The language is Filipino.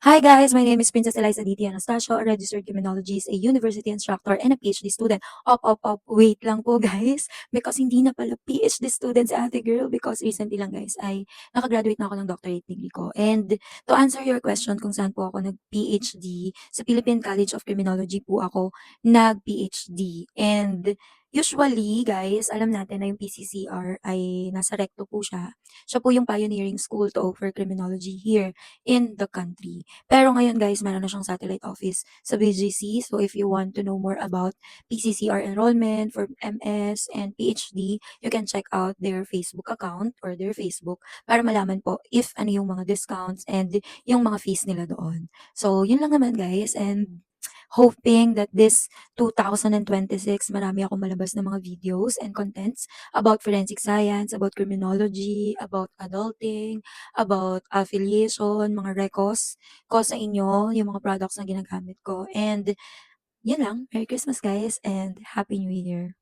Hi guys, my name is Princess Eliza Diti Anastasio, a registered criminologist, a university instructor, and a PhD student. Wait lang po guys, because hindi na pala PhD student si ate girl because recently lang guys ay nakagraduate na ako ng doctorate degree ko. And to answer your question kung saan po ako nag-PhD, sa Philippine College of Criminology po ako nag-PhD. And usually guys, alam natin na yung PCCR ay nasa recto po siya. Siya po yung pioneering school to offer criminology here in the country. Pero ngayon guys, meron na siyang satellite office sa BGC. So if you want to know more about PCCR enrollment for MS and PhD, you can check out their Facebook account or their Facebook para malaman po if ano yung mga discounts and yung mga fees nila doon. So yun lang naman guys, and hoping that this 2026 marami akong malabas na mga videos and contents about forensic science, about criminology, about adulting, about affiliation, mga recos ko sa inyo, yung mga products na ginagamit ko. And yun lang. Merry Christmas guys and Happy New Year.